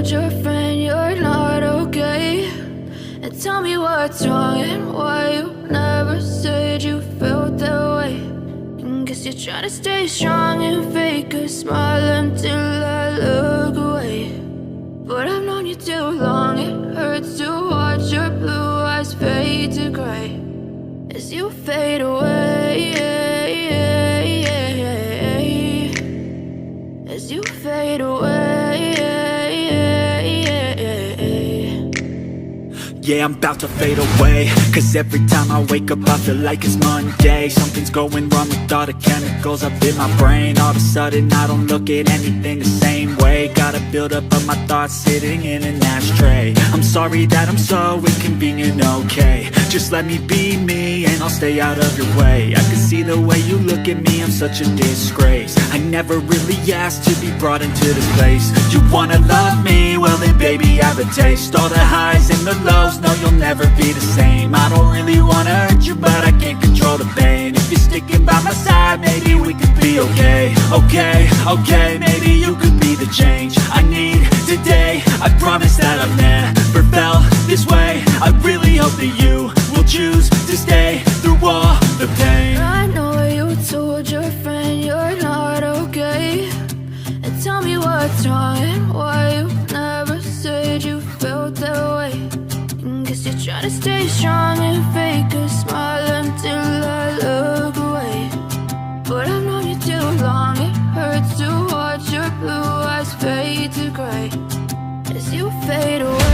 told your friend you're not okay? And tell me what's wrong and why you never said you felt that way. And guess you're trying to stay strong and fake a smile until I look away. But I've known you too long, it hurts to watch your blue eyes fade to gray as you fade away, as you fade away. Yeah, I'm about to fade away, cause every time I wake up I feel like it's Monday. Something's going wrong with all the chemicals up in my brain. All of a sudden I don't look at anything the same way. Got a buildup of my thoughts sitting in an ashtray. I'm sorry that I'm so inconvenient, okay? Just let me be me and I'll stay out of your way. I can see the way you look at me, I'm such a disgrace. I never really asked to be brought into this place. You wanna love me? Well then baby I have a taste. All the highs and the lows, no you'll never be the same. I don't really wanna hurt you but I can't control the pain. If you're sticking by my side maybe we could be okay. Okay, maybe you could be the change I need today. I promise that I've never felt this way. I really hope that you will choose to stay through all the pain. I know you told your friend you're not okay. And tell me what's wrong and why you never said you felt that way. And guess you're trying to stay strong and fake a smile until I look away. But I've known you too long, it hurts to watch your blue eyes fade to gray as you fade away.